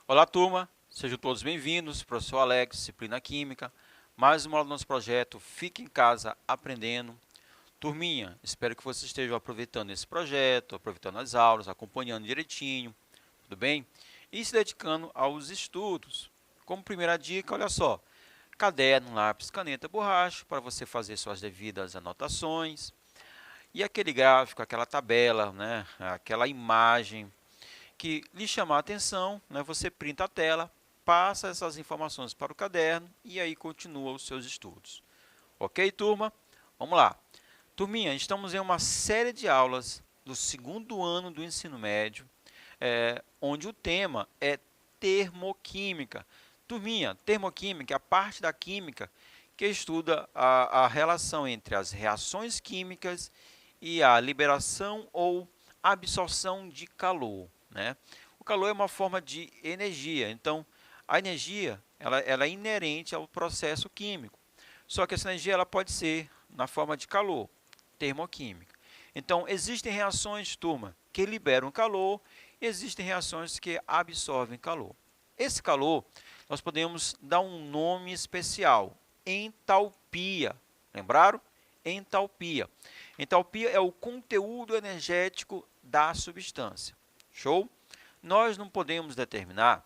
Olá, turma, sejam todos bem-vindos, professor Alex, disciplina Química, mais uma aula do nosso projeto Fique em Casa Aprendendo. Turminha, espero que vocês estejam aproveitando esse projeto, aproveitando as aulas, acompanhando direitinho, tudo bem? E se dedicando aos estudos. Como primeira dica, olha só, caderno, lápis, caneta, borracha, para você fazer suas devidas anotações. E aquele gráfico, aquela tabela, né, aquela imagem que lhe chamar a atenção, né, você printa a tela, passa essas informações para o caderno e aí continua os seus estudos. Ok, turma? Vamos lá. Turminha, estamos em uma série de aulas do segundo ano do ensino médio, onde o tema é termoquímica. Turminha, termoquímica é a parte da química que estuda a relação entre as reações químicas e a liberação ou absorção de calor. Né? O calor é uma forma de energia, então a energia ela é inerente ao processo químico. Só que essa energia ela pode ser na forma de calor, termoquímica. Então existem reações, turma, que liberam calor, e existem reações que absorvem calor. Esse calor nós podemos dar um nome especial, entalpia. Lembraram? Entalpia. Entalpia é o conteúdo energético da substância. Show? Nós não podemos determinar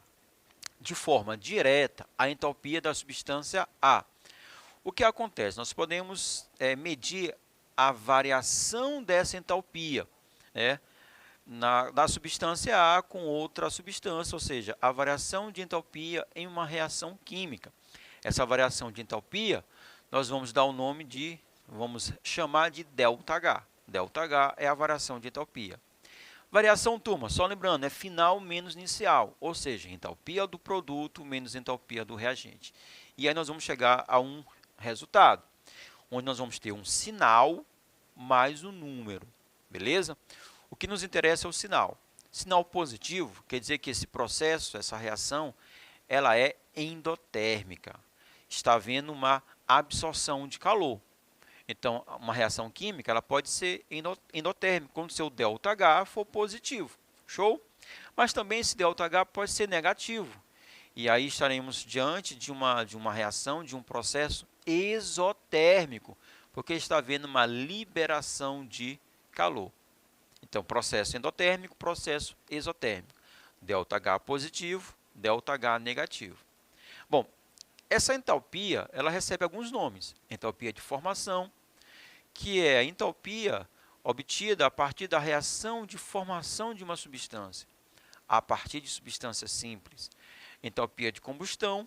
de forma direta a entalpia da substância A. O que acontece? Nós podemos medir a variação dessa entalpia, né, da substância A com outra substância, ou seja, a variação de entalpia em uma reação química. Essa variação de entalpia nós vamos dar o nome de, vamos chamar de ΔH. ΔH é a variação de entalpia. Variação, turma, só lembrando, é final menos inicial, ou seja, entalpia do produto menos entalpia do reagente. E aí nós vamos chegar a um resultado, onde nós vamos ter um sinal mais um número, beleza? O que nos interessa é o sinal. Sinal positivo quer dizer que esse processo, essa reação, ela é endotérmica. Está havendo uma absorção de calor. Então, uma reação química ela pode ser endotérmica, quando seu ΔH for positivo. Show? Mas também esse ΔH pode ser negativo. E aí estaremos diante de uma reação, de um processo exotérmico, porque está havendo uma liberação de calor. Então, processo endotérmico, processo exotérmico. ΔH positivo, ΔH negativo. Bom, essa entalpia ela recebe alguns nomes. Entalpia de formação, que é a entalpia obtida a partir da reação de formação de uma substância, a partir de substâncias simples. Entalpia de combustão,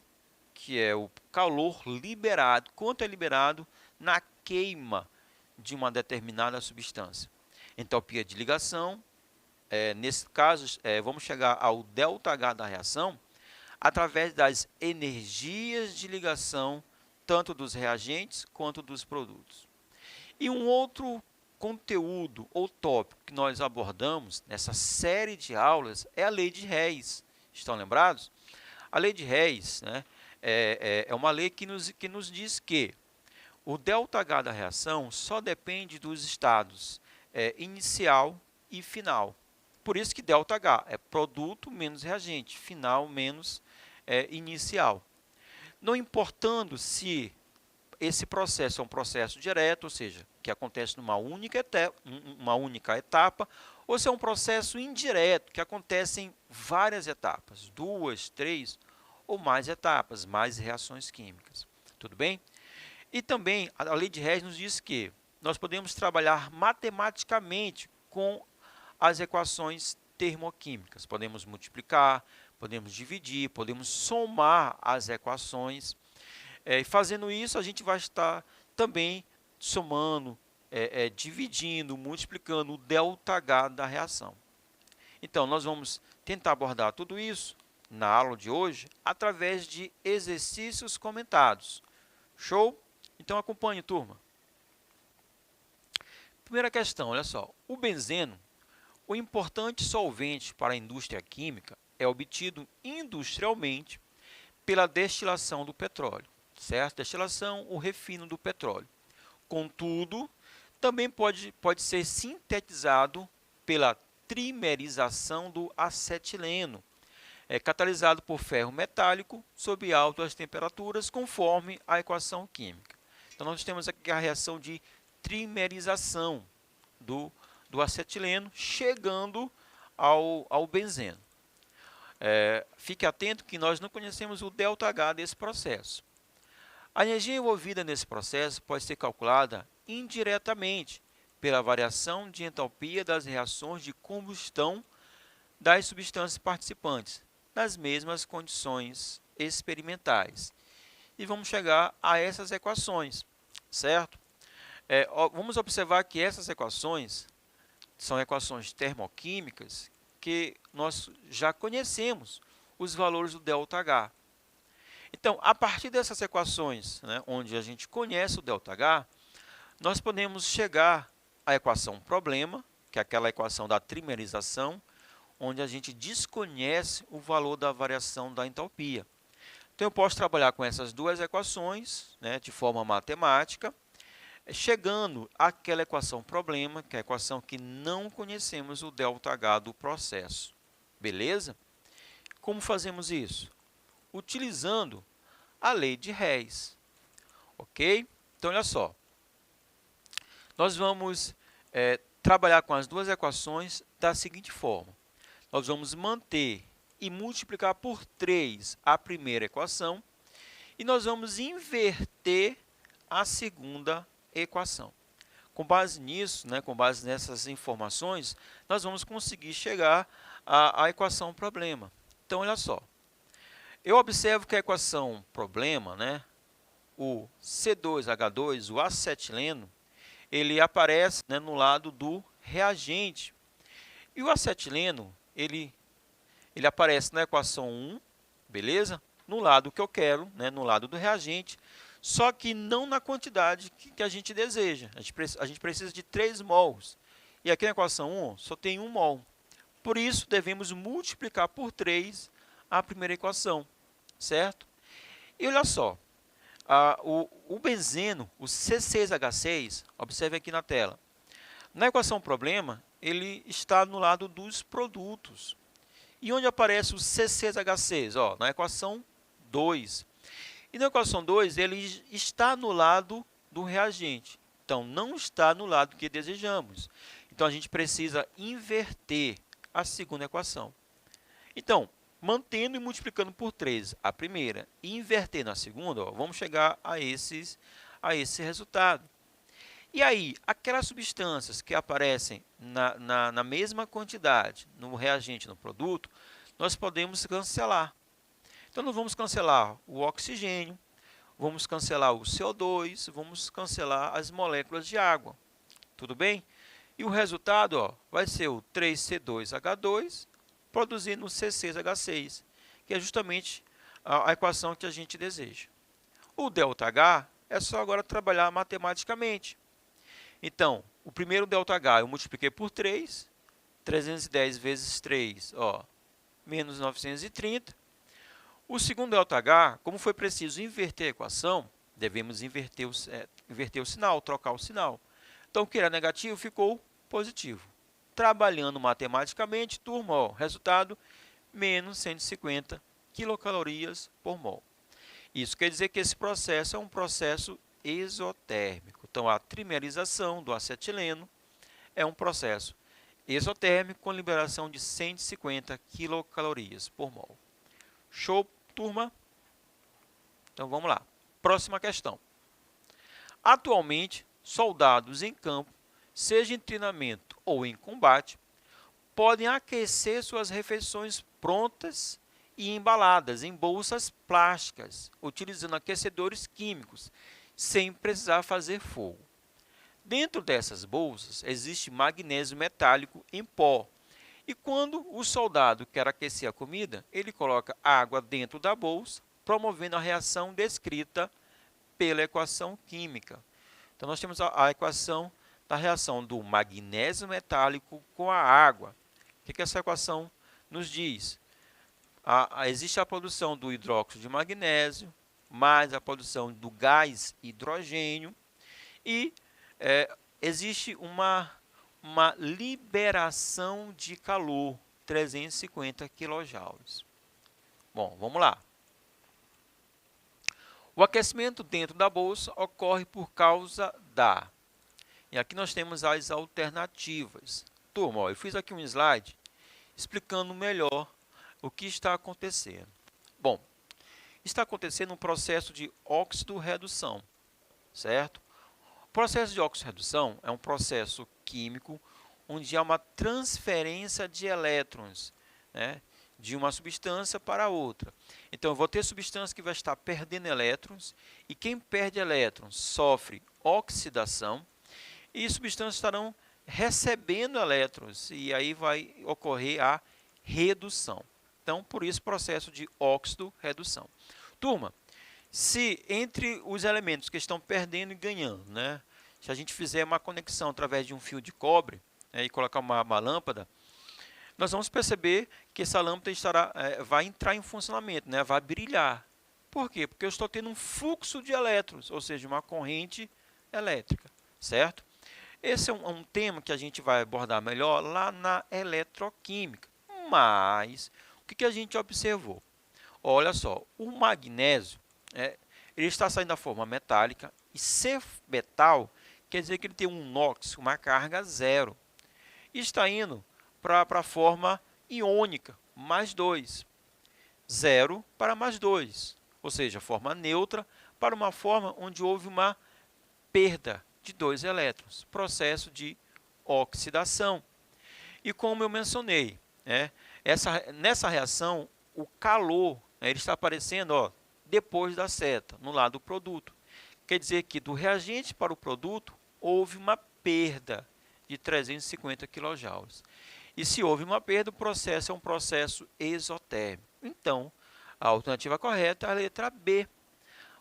que é o calor liberado, quanto é liberado na queima de uma determinada substância. Entalpia de ligação, nesse caso, vamos chegar ao ΔH da reação, através das energias de ligação, tanto dos reagentes quanto dos produtos. E um outro conteúdo ou tópico que nós abordamos nessa série de aulas é a lei de Hess. Estão lembrados? A lei de Hess, né, é uma lei que nos diz que o ΔH da reação só depende dos estados inicial e final. Por isso que ΔH é produto menos reagente, final menos inicial. Não importando se esse processo é um processo direto, ou seja, que acontece numa única etapa, ou se é um processo indireto, que acontece em várias etapas, 2, 3 ou mais etapas, mais reações químicas. Tudo bem? E também a lei de Hess nos diz que nós podemos trabalhar matematicamente com as equações termoquímicas. Podemos multiplicar, podemos dividir, podemos somar as equações. E fazendo isso, a gente vai estar também somando, dividindo, multiplicando o ΔH da reação. Então, nós vamos tentar abordar tudo isso na aula de hoje através de exercícios comentados. Show? Então, acompanhe, turma. Primeira questão, olha só. O benzeno, o importante solvente para a indústria química, é obtido industrialmente pela destilação do petróleo. certo? Destilação, o refino do petróleo. Contudo, também pode ser sintetizado pela trimerização do acetileno, catalisado por ferro metálico sob altas temperaturas, conforme a equação química. Então, nós temos aqui a reação de trimerização do acetileno, chegando ao benzeno. Fique atento que nós não conhecemos o ΔH desse processo. A energia envolvida nesse processo pode ser calculada indiretamente pela variação de entalpia das reações de combustão das substâncias participantes, nas mesmas condições experimentais. E vamos chegar a essas equações, certo? Vamos observar que essas equações são equações termoquímicas que nós já conhecemos os valores do ΔH. Então, a partir dessas equações, onde a gente conhece o ΔH, nós podemos chegar à equação problema, que é aquela equação da trimerização, onde a gente desconhece o valor da variação da entalpia. Então, eu posso trabalhar com essas duas equações, de forma matemática, chegando àquela equação problema, que é a equação que não conhecemos o ΔH do processo. Beleza? Como fazemos isso? Utilizando a lei de Hess. Ok? Então, olha só. Nós vamos trabalhar com as duas equações da seguinte forma. Nós vamos manter e multiplicar por 3 a primeira equação e nós vamos inverter a segunda equação. Com base nisso, com base nessas informações, nós vamos conseguir chegar à equação problema. Então, olha só. Eu observo que a equação problema, o C2H2, o acetileno, ele aparece no lado do reagente. E o acetileno, ele aparece na equação 1, beleza? No lado que eu quero, no lado do reagente, só que não na quantidade que a gente deseja. A gente precisa de 3 mols. E aqui na equação 1 só tem 1 mol. Por isso, devemos multiplicar por 3 a primeira equação, certo? E olha só, o benzeno, o C6H6, observe aqui na tela. Na equação problema, ele está no lado dos produtos. E onde aparece o C6H6? Na equação 2. E na equação 2, ele está no lado do reagente. Então, não está no lado que desejamos. Então, a gente precisa inverter a segunda equação. Então, mantendo e multiplicando por 3 a primeira e invertendo a segunda, vamos chegar a esse resultado. E aí, aquelas substâncias que aparecem na mesma quantidade no reagente, no produto, nós podemos cancelar. Então, nós vamos cancelar o oxigênio, vamos cancelar o CO2, vamos cancelar as moléculas de água. Tudo bem? E o resultado vai ser o 3C2H2 produzindo o C6H6, que é justamente a equação que a gente deseja. O ΔH é só agora trabalhar matematicamente. Então, o primeiro ΔH eu multipliquei por 3, 310 vezes 3, menos 930. O segundo ΔH, como foi preciso inverter a equação, devemos inverter o sinal, trocar o sinal. Então, o que era negativo ficou positivo. Trabalhando matematicamente, turma, resultado, menos 150 quilocalorias por mol. Isso quer dizer que esse processo é um processo exotérmico. Então, a trimerização do acetileno é um processo exotérmico com liberação de 150 quilocalorias por mol. Show, turma? Então, vamos lá. Próxima questão. Atualmente, soldados em campo, seja em treinamento ou em combate, podem aquecer suas refeições prontas e embaladas em bolsas plásticas, utilizando aquecedores químicos, sem precisar fazer fogo. Dentro dessas bolsas existe magnésio metálico em pó. E quando o soldado quer aquecer a comida, ele coloca água dentro da bolsa, promovendo a reação descrita pela equação química. Então, nós temos a equação da reação do magnésio metálico com a água. O que essa equação nos diz? Existe a produção do hidróxido de magnésio, mais a produção do gás hidrogênio e existe uma liberação de calor, 350 kJ. Bom, vamos lá. O aquecimento dentro da bolsa ocorre por causa da... E aqui nós temos as alternativas. Turma, ó, eu fiz aqui um slide explicando melhor o que está acontecendo. Bom, está acontecendo um processo de óxido-redução, certo? O processo de óxido-redução é um processo químico onde há uma transferência de elétrons, né, de uma substância para outra. Então, eu vou ter substância que vai estar perdendo elétrons, e quem perde elétrons sofre oxidação, e substâncias estarão recebendo elétrons, e aí vai ocorrer a redução. Então, por isso, processo de óxido-redução. Turma, se entre os elementos que estão perdendo e ganhando, né, se a gente fizer uma conexão através de um fio de cobre, né, e colocar uma lâmpada, nós vamos perceber que essa lâmpada vai entrar em funcionamento, né, vai brilhar. Por quê? Porque eu estou tendo um fluxo de elétrons, ou seja, uma corrente elétrica, certo? Esse é um tema que a gente vai abordar melhor lá na eletroquímica. Mas, o que a gente observou? Olha só, o magnésio, ele está saindo da forma metálica, e ser metal quer dizer que ele tem um NOx, uma carga zero. E está indo para a forma iônica, mais 2. 0 para mais 2, ou seja, forma neutra para uma forma onde houve uma perda de 2 elétrons, processo de oxidação. E como eu mencionei, nessa reação, o calor, ele está aparecendo, ó, depois da seta, no lado do produto. Quer dizer que do reagente para o produto, houve uma perda de 350 kJ. E se houve uma perda, o processo é um processo exotérmico. Então, a alternativa correta é a letra B.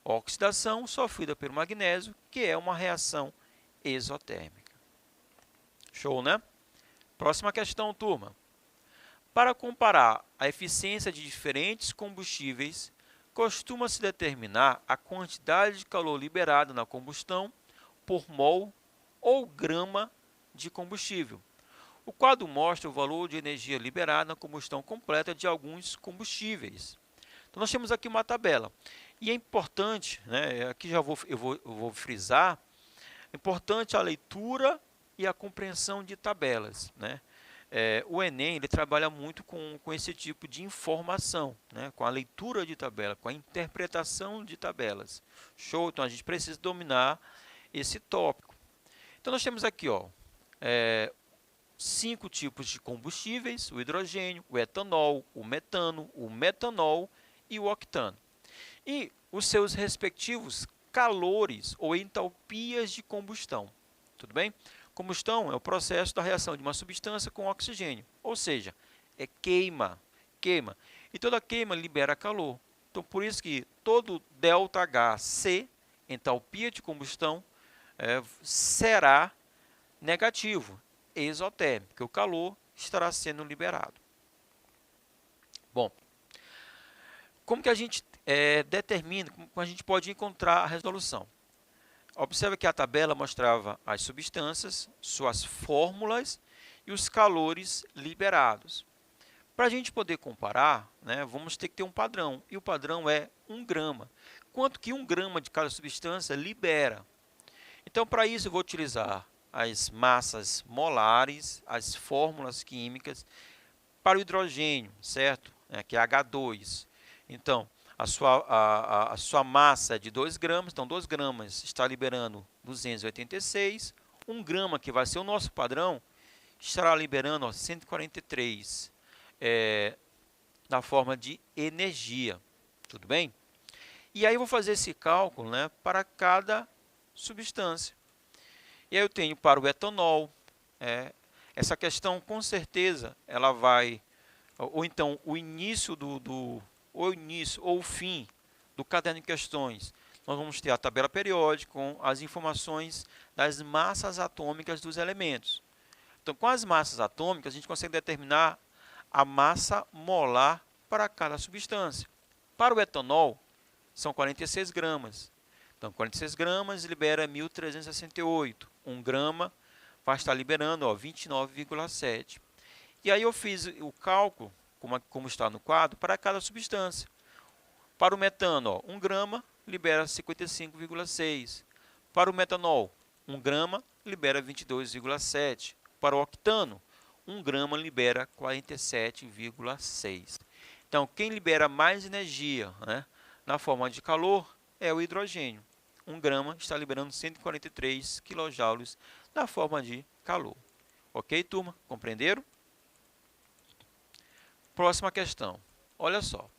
Oxidação sofrida pelo magnésio, que é uma reação exotérmica. Show, né? Próxima questão, turma. Para comparar a eficiência de diferentes combustíveis, costuma-se determinar a quantidade de calor liberado na combustão por mol ou grama de combustível. O quadro mostra o valor de energia liberada na combustão completa de alguns combustíveis. Então, nós temos aqui uma tabela. E é importante, né, aqui eu vou frisar, é importante a leitura e a compreensão de tabelas, né? O Enem ele trabalha muito com esse tipo de informação, né? Com a leitura de tabela, com a interpretação de tabelas. Show? Então, a gente precisa dominar esse tópico. Então, nós temos aqui, ó, 5 tipos de combustíveis: o hidrogênio, o etanol, o metano, o metanol e o octano. E os seus respectivos calores ou entalpias de combustão. Tudo bem? Combustão é o processo da reação de uma substância com oxigênio, ou seja, é queima. E toda queima libera calor. Então, por isso que todo ΔHc, entalpia de combustão, será negativo, exotérmico, porque o calor estará sendo liberado. Bom, como que a gente determina, como a gente pode encontrar a resolução? Observe que a tabela mostrava as substâncias, suas fórmulas e os calores liberados. Para a gente poder comparar, né, vamos ter que ter um padrão, e o padrão é 1 grama. Quanto que 1 grama de cada substância libera? Então, para isso, eu vou utilizar as massas molares, as fórmulas químicas. Para o hidrogênio, certo? Que é H2. Então, a sua massa é de 2 gramas, então 2 gramas está liberando 286. 1 grama, que vai ser o nosso padrão, estará liberando 143 na forma de energia. Tudo bem? E aí eu vou fazer esse cálculo, né, para cada substância. E aí eu tenho para o etanol, essa questão com certeza ela vai, ou então o início ou o fim do caderno de questões, nós vamos ter a tabela periódica com as informações das massas atômicas dos elementos. Então, com as massas atômicas, a gente consegue determinar a massa molar para cada substância. Para o etanol, são 46 gramas. Então, 46 gramas libera 1.368. 1 grama vai estar liberando 29,7. E aí eu fiz o cálculo, como está no quadro, para cada substância. Para o metano, 1 grama libera 55,6. Para o metanol, 1 grama libera 22,7. Para o octano, 1 grama libera 47,6. Então, quem libera mais energia, né, na forma de calor é o hidrogênio. 1 grama está liberando 143 kJ na forma de calor. Ok, turma? Compreenderam? Próxima questão. Olha só.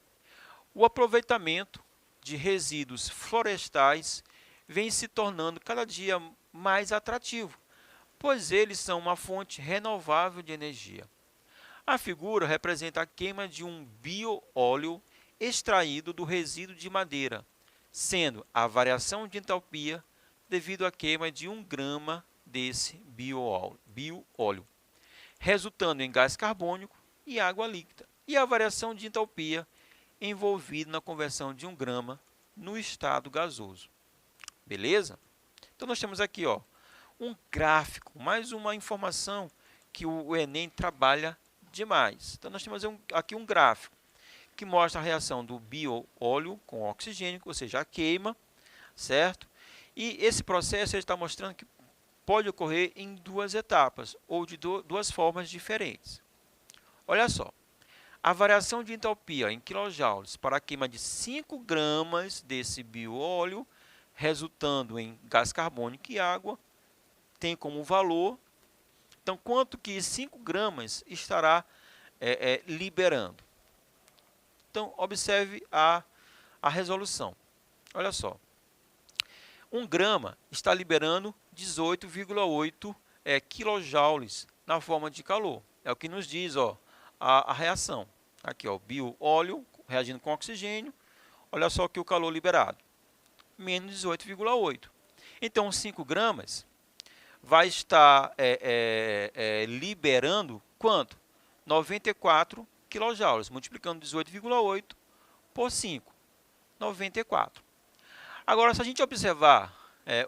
O aproveitamento de resíduos florestais vem se tornando cada dia mais atrativo, pois eles são uma fonte renovável de energia. A figura representa a queima de um bioóleo extraído do resíduo de madeira, sendo a variação de entalpia devido à queima de 1 grama desse bioóleo, resultando em gás carbônico e água líquida, e a variação de entalpia envolvida na conversão de 1 grama no estado gasoso. Beleza? Então, nós temos aqui um gráfico, mais uma informação que o Enem trabalha demais. Então, nós temos aqui um gráfico que mostra a reação do bioóleo com oxigênio, ou seja, a queima, certo? E esse processo ele está mostrando que pode ocorrer em 2 etapas, ou de 2 formas diferentes. Olha só, a variação de entalpia em quilojoules para a queima de 5 gramas desse bioóleo, resultando em gás carbônico e água, tem como valor, então, quanto que 5 gramas estará liberando. Então, observe a resolução. Olha só. 1 grama está liberando 18,8 quilojoules na forma de calor. É o que nos diz a reação. Aqui, bioóleo reagindo com oxigênio. Olha só aqui o calor liberado. Menos 18,8. Então, 5 gramas vai estar liberando quanto? 94 quilojoules, multiplicando 18,8 por 5, 94. Agora, se a gente observar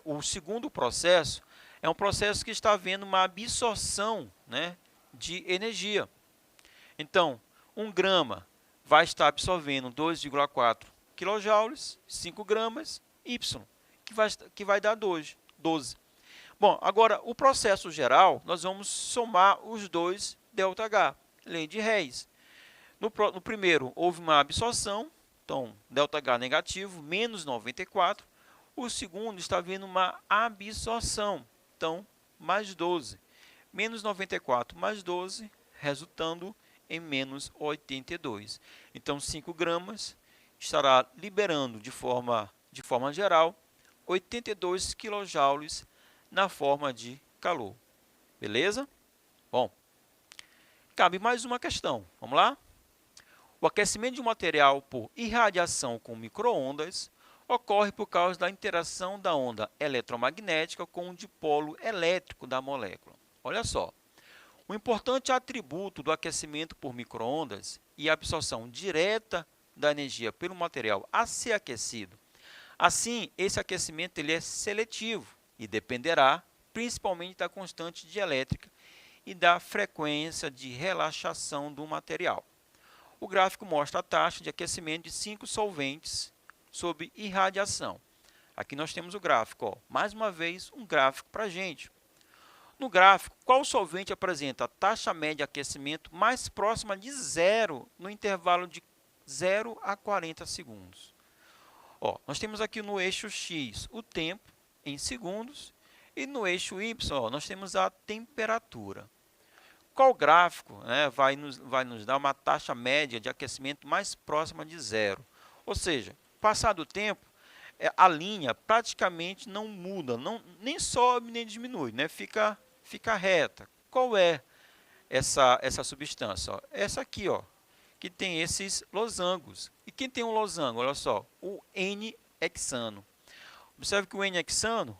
o segundo processo, é um processo que está havendo uma absorção, né, de energia. Então, 1 grama vai estar absorvendo 2,4 quilojoules, 5 gramas, Y, que vai dar 12. Bom, agora, o processo geral, nós vamos somar os dois ΔH, lei de Reis. No primeiro, houve uma absorção, então, ΔH negativo, menos 94. O segundo está havendo uma absorção, então, mais 12. Menos 94 mais 12, resultando em menos 82. Então, 5 gramas estará liberando de forma geral 82 quilojoules na forma de calor. Beleza? Bom, cabe mais uma questão. Vamos lá? O aquecimento de um material por irradiação com micro-ondas ocorre por causa da interação da onda eletromagnética com o dipolo elétrico da molécula. Olha só. Um importante atributo do aquecimento por micro-ondas e a absorção direta da energia pelo material a ser aquecido. Assim, esse aquecimento ele é seletivo e dependerá principalmente da constante dielétrica e da frequência de relaxação do material. O gráfico mostra a taxa de aquecimento de 5 solventes sob irradiação. Aqui nós temos o gráfico. Mais uma vez, um gráfico para a gente. No gráfico, qual solvente apresenta a taxa média de aquecimento mais próxima de zero no intervalo de 0 a 40 segundos? Nós temos aqui no eixo X o tempo em segundos e no eixo Y nós temos a temperatura. Qual gráfico vai nos dar uma taxa média de aquecimento mais próxima de zero? Ou seja, passado o tempo, a linha praticamente não muda, nem sobe nem diminui, fica reta. Qual é essa substância? Essa aqui, que tem esses losangos. E quem tem um losango? Olha só, o N-hexano. Observe que o N-hexano,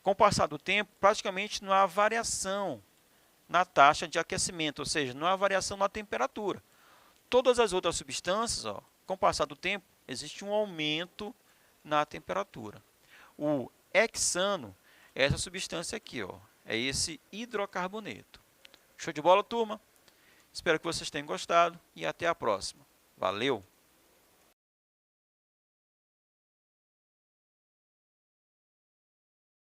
com o passar do tempo, praticamente não há variação na taxa de aquecimento, ou seja, não há variação na temperatura. Todas as outras substâncias, com o passar do tempo, existe um aumento na temperatura. O hexano é essa substância aqui, ó, é esse hidrocarboneto. Show de bola, turma? Espero que vocês tenham gostado e até a próxima. Valeu!